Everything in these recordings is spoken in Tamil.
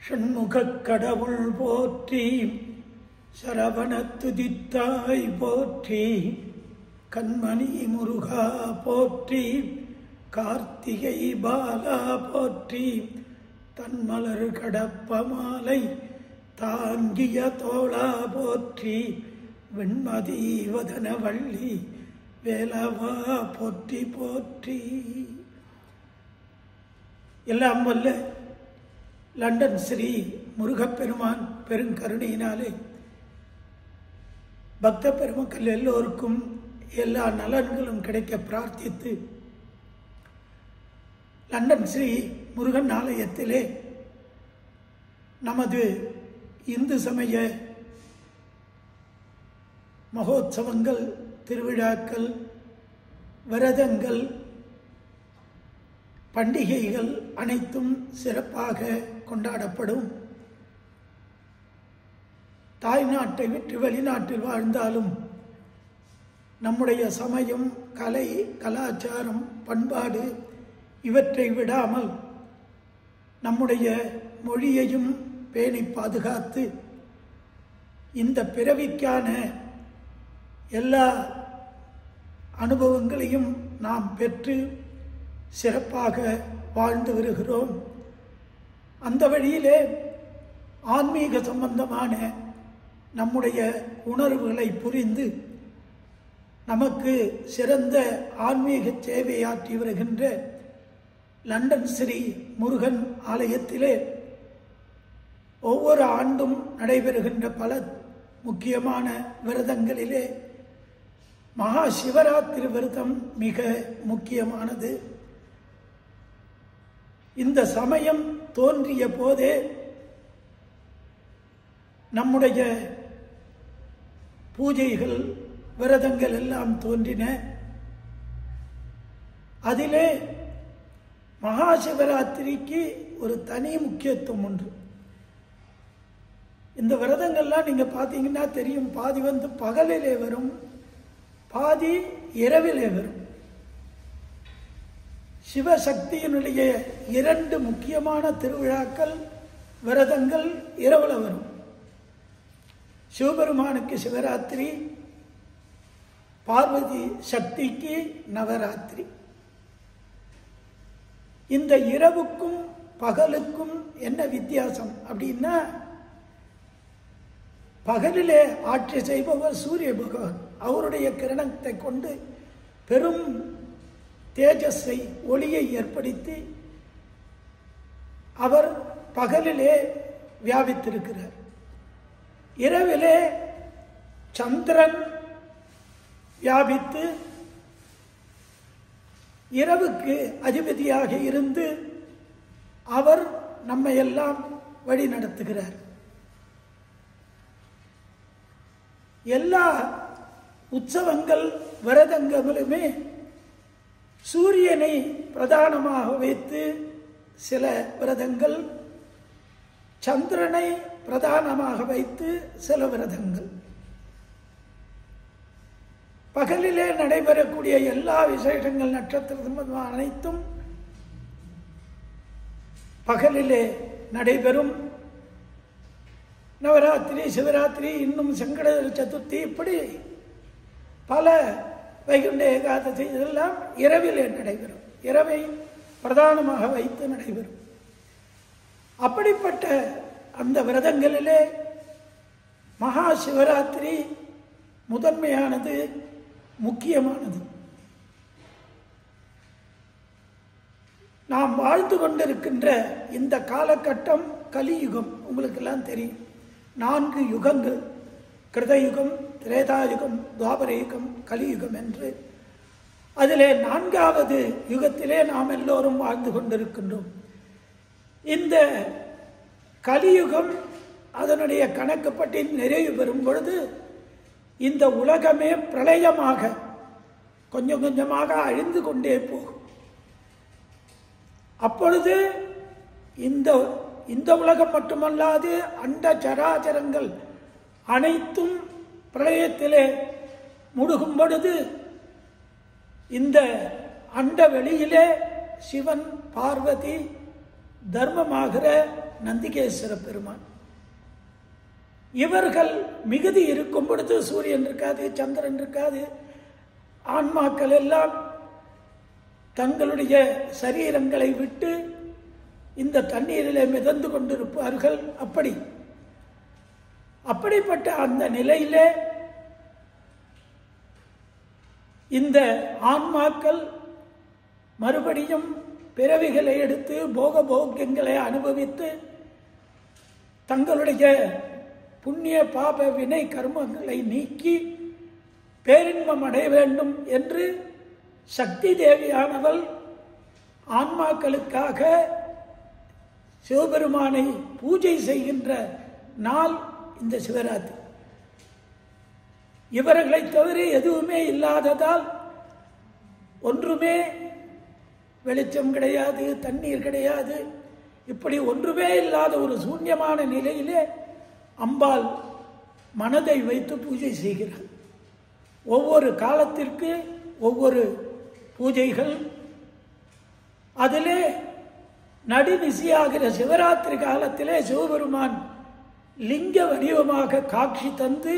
ஷண்முகக் கடவுள் போற்றி, சரவணத்துதித்தாய் போற்றி, கண்மணி முருகா போற்றி, கார்த்திகை பாலா போற்றி, தன்மலர் கடப்ப மாலை தாங்கிய தோளா போற்றி, வெண்மதி வதன வள்ளி வேலவா போற்றி போற்றி. எல்லாம் வல்ல லண்டன் ஸ்ரீ முருகப்பெருமான் பெருங்கருணையினாலே பக்த பெருமக்கள் எல்லோருக்கும் எல்லா நலன்களும் கிடைக்க பிரார்த்தித்து, லண்டன் ஸ்ரீ முருகன் ஆலயத்திலே நமது இந்து சமய மகோத்சவங்கள், திருவிழாக்கள், விரதங்கள், பண்டிகைகள் அனைத்தும் சிறப்பாக கொண்டாடப்படும். தாய்நாட்டை விட்டு வெளிநாட்டில் வாழ்ந்தாலும் நம்முடைய சமயம், கலை, கலாச்சாரம், பண்பாடு இவற்றை விடாமல் நம்முடைய மொழியையும் பேணி பாதுகாத்து இந்த பிறவிக்கான எல்லா அனுபவங்களையும் நாம் பெற்று சிறப்பாக வாழ்ந்து வருகிறோம். அந்த வழியிலே ஆன்மீக சம்பந்தமான நம்முடைய உணர்வுகளை புரிந்து நமக்கு சிறந்த ஆன்மீக சேவையாற்றி வருகின்ற லண்டன் ஸ்ரீ முருகன் ஆலயத்திலே ஒவ்வொரு ஆண்டும் நடைபெறுகின்ற பல முக்கியமான விரதங்களிலே மகா சிவராத்திரி விரதம் மிக முக்கியமானது. இந்த சமயம் தோன்றிய போதே நம்முடைய பூஜைகள், விரதங்கள் எல்லாம் தோன்றின. அதிலே மகா சிவராத்திரிக்கு ஒரு தனி முக்கியத்துவம் உண்டு. இந்த விரதங்கள்லாம் நீங்க பார்த்தீங்கன்னா தெரியும், பாதி பகலிலே வரும், பாதி இரவிலே வரும். சிவசக்தியினுடைய 2 முக்கியமான திருவிழாக்கள், விரதங்கள் இரவுல வரும். சிவபெருமானுக்கு சிவராத்திரி, பார்வதி சக்திக்கு நவராத்திரி. இந்த இரவுக்கும் பகலுக்கும் என்ன வித்தியாசம் அப்படின்னா, பகலிலே ஆட்சி செய்பவர் சூரிய பகவான். அவருடைய கிரணத்தை கொண்டு பெரும் தேஜஸை, ஒளியை ஏற்படுத்தி அவர் பகலிலே வியாபித்திருக்கிறார். இரவிலே சந்திரன் வியாபித்து இரவுக்கு அதிபதியாக இருந்து அவர் நம்மை எல்லாம் வழி நடத்துகிறார். எல்லா உற்சவங்கள், விரதங்களுமே சூரியனை பிரதானமாக வைத்து சில விரதங்கள், சந்திரனை பிரதானமாக வைத்து சில விரதங்கள். பகலிலே நடைபெறக்கூடிய எல்லா விசேஷங்கள், நட்சத்திர சம்பந்தமான அனைத்தும் பகலிலே நடைபெறும். நவராத்திரி, சிவராத்திரி, இன்னும் சங்கட சதுர்த்தி, இப்படி பல வைகுண்ட ஏகாதசி இதெல்லாம் இரவிலே நடைபெறும். இரவை பிரதானமாக வைத்து நடைபெறும். அப்படிப்பட்ட அந்த விரதங்களிலே மகா சிவராத்திரி முதன்மையானது, முக்கியமானது. நாம் வாழ்ந்து கொண்டிருக்கின்ற இந்த காலகட்டம் கலியுகம். உங்களுக்கு எல்லாம் தெரியும், 4 யுகங்கள்: கிருதயுகம், திரேதாயுகம், துவாபர யுகம், கலியுகம் என்று. அதிலே 4வது யுகத்திலே நாம் எல்லோரும் வாழ்ந்து கொண்டிருக்கின்றோம். இந்த கலியுகம் அதனுடைய கணக்குப்பட்டி நிறைவு பெறும் பொழுது இந்த உலகமே பிரளயமாக கொஞ்சம் கொஞ்சமாக அழிந்து கொண்டே போகும். அப்பொழுது இந்த உலகம் மட்டுமல்லாது அண்ட சராச்சரங்கள் அனைத்தும் பிரளயத்திலே முழுகும் பொழுது இந்த அண்ட வெளியிலே சிவன், பார்வதி, தர்மமாகிற நந்திகேஸ்வர பெருமான். இவர்கள் மிகுதி இருக்கும் பொழுது சூரியன் இருக்காது, சந்திரன் இருக்காது. ஆன்மாக்கள் எல்லாம் தங்களுடைய சரீரங்களை விட்டு இந்த தண்ணீரிலே மிதந்து கொண்டிருப்பார்கள். அப்படிப்பட்ட அந்த நிலையிலே இந்த ஆன்மாக்கள் மறுபடியும் பிறவிகளை எடுத்து போகங்களை அனுபவித்து தங்களுடைய புண்ணிய பாப வினை கர்மங்களை நீக்கி பேரின்பம் அடைய வேண்டும் என்று சக்தி தேவியானவள் ஆன்மாக்களுக்காக சிவபெருமானை பூஜை செய்கின்ற நாள் இந்த சிவராத்திரி. இவர்களை தவிர எதுவுமே இல்லாததால் ஒன்றுமே வெளிச்சம் கிடையாது, தண்ணீர் கிடையாது. இப்படி ஒன்றுமே இல்லாத ஒரு சூன்யமான நிலையிலே அம்பாள் மனதை வைத்து பூஜை செய்கிறார். ஒவ்வொரு காலத்திற்கு ஒவ்வொரு பூஜைகள். அதிலே நடுநிசியாகிற சிவராத்திரி காலத்திலே சிவபெருமான் லிங்க வடிவமாக காட்சி தந்து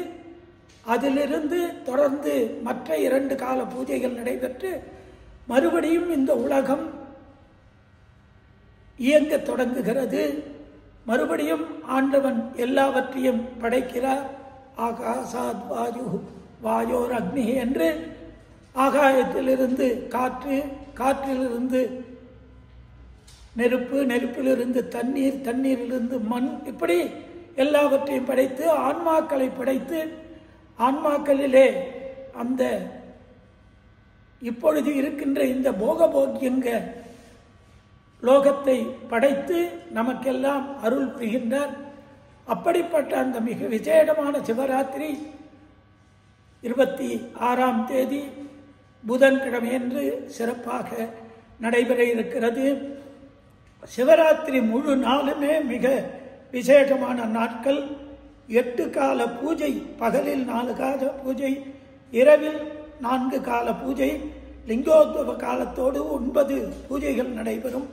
அதிலிருந்து தொடர்ந்து மற்ற 2 கால பூஜைகள் நடைபெற்று மறுபடியும் இந்த உலகம் இயங்க தொடங்குகிறது. மறுபடியும் ஆண்டவன் எல்லாவற்றையும் படைக்கிறார். ஆகாசாத் வாயு வாயோர் அக்னி என்று ஆகாயத்திலிருந்து காற்று, காற்றிலிருந்து நெருப்பு, நெருப்பிலிருந்து தண்ணீர், தண்ணீரிலிருந்து மண், இப்படி எல்லாவற்றையும் படைத்து ஆன்மாக்களை படைத்து ஆன்மாக்களிலே அந்த இப்பொழுது இருக்கின்ற இந்த போகபோக்கியங்க லோகத்தை படைத்து நமக்கெல்லாம் அருள் புரிகின்றார். அப்படிப்பட்ட அந்த மிக விசேடமான சிவராத்திரி 26ஆம் தேதி புதன்கிழமை என்று சிறப்பாக நடைபெற இருக்கிறது. சிவராத்திரி முழு நாளுமே மிக விசேஷமான நாட்கள். 8 கால பூஜை, பகலில் 4 கால பூஜை, இரவில் 4 கால பூஜை, லிங்கோத்சவ காலத்தோடு 9 பூஜைகள் நடைபெறும்.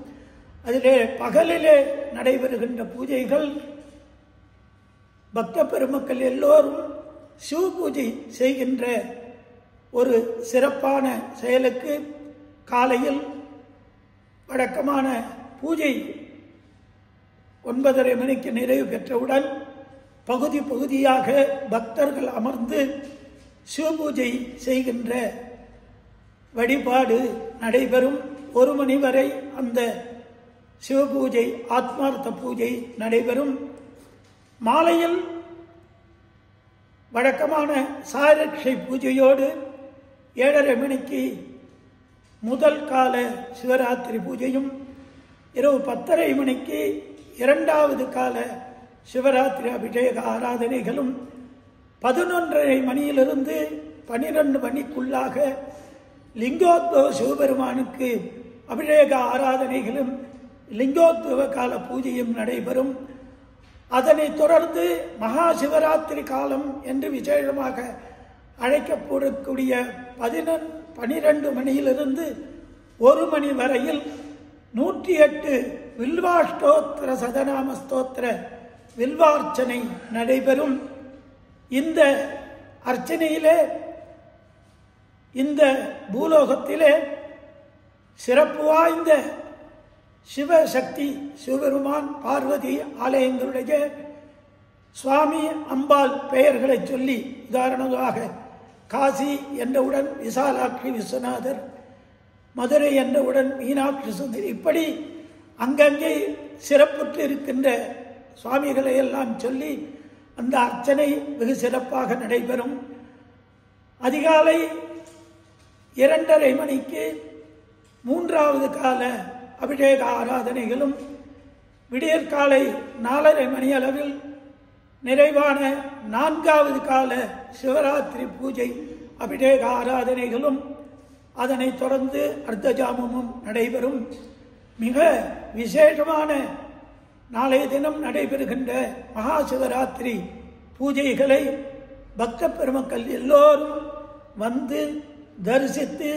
அதிலே பகலிலே நடைபெறுகின்ற பூஜைகள் பக்த பெருமக்கள் எல்லோரும் சிவ பூஜை செய்கின்ற ஒரு சிறப்பான செயலுக்கு காலையில் வழக்கமான பூஜை 9:30 மணிக்கு நிறைவு பெற்றவுடன் பகுதி பகுதியாக பக்தர்கள் அமர்ந்து சிவபூஜை செய்கின்ற வழிபாடு நடைபெறும். 1 மணி வரை அந்த சிவபூஜை, ஆத்மார்த்த பூஜை நடைபெறும். மாலையில் வழக்கமான சாரட்சை பூஜையோடு 7:30 மணிக்கு முதல் கால சிவராத்திரி பூஜையும், இரவு 10:30 மணிக்கு 2வது கால சிவராத்திரி அபிஷேக ஆராதனைகளும், 11:30 மணியிலிருந்து 12 மணிக்குள்ளாக லிங்கோத்சவ சிவபெருமானுக்கு அபிஷேக ஆராதனைகளும் லிங்கோத்சவ கால பூஜையும் நடைபெறும். அதனைத் தொடர்ந்து மகா சிவராத்திரி காலம் என்று விசேஷமாக அழைக்கப்படக்கூடிய 12 மணியிலிருந்து 1 மணி வரையில் 108 வில்வாஷ்டோத்திர சதநாம ஸ்தோத்திர வில்வார்ச்சனை நடைபெறும். இந்த அர்ச்சனையிலே இந்த பூலோகத்திலே சிறப்பு வாய்ந்த சிவசக்தி, சிவபெருமான், பார்வதி ஆலயங்களுடைய சுவாமி, அம்பாள் பெயர்களை சொல்லி, உதாரணமாக காசி என்றவுடன் விசாலாட்சி விஸ்வநாதர், மதுரை என்றவுடன் மீனாட்சி சுந்தரி, இப்படி அங்கங்கே சிறப்புற்று இருக்கின்ற சுவாமிகளை எல்லாம் சொல்லி அந்த அர்ச்சனை வெகு சிறப்பாக நடைபெறும். அதிகாலை 2:30 மணிக்கு 3வது கால அபிஷேக ஆராதனைகளும், விடியற்காலை 4:30 மணி அளவில் நிறைவான 4வது கால சிவராத்திரி பூஜை அபிஷேக ஆராதனைகளும், அதனைத் தொடர்ந்து அர்த்தஜாமமும் நடைபெறும். மிக விசேஷமான நாளைய தினம் நடைபெறுகின்ற மகா சிவராத்திரி பூஜைகளை பக்த பெருமக்கள் எல்லோரும் வந்து தரிசித்து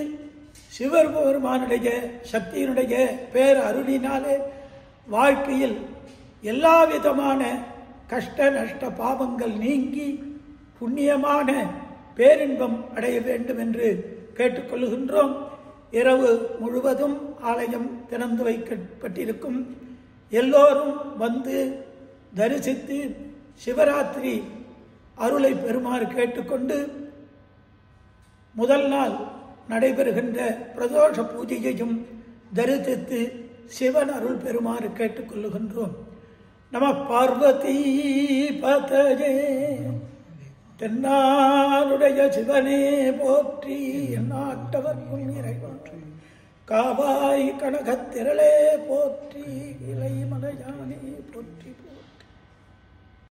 சிவபெருமானுடைய சக்தியினுடைய பேர் அருளினாலே வாழ்க்கையில் எல்லா விதமான கஷ்ட நஷ்ட பாவங்கள் நீங்கி புண்ணியமான பேரின்பம் அடைய வேண்டும் என்று கேட்டுக்கொள்கின்றோம். இரவு முழுவதும் ஆலயம் திறந்து வைக்கப்பட்டிருக்கும். எல்லோரும் வந்து தரிசித்து சிவராத்திரி அருளை பெறுமாறு கேட்டுக்கொண்டு முதல் நாள் நடைபெறுகின்ற பிரதோஷ பூஜையையும் தரிசித்து சிவன் அருள் பெறுமாறு கேட்டுக்கொள்ளுகின்றோம். நம பார்வதி பதயே. தென்னாளுடைய சிவனே போற்றி, எந்நாட்டவர்க்கும் இறைவன் காவாய் கனகத்திரளே போற்றி, இலை மலையானே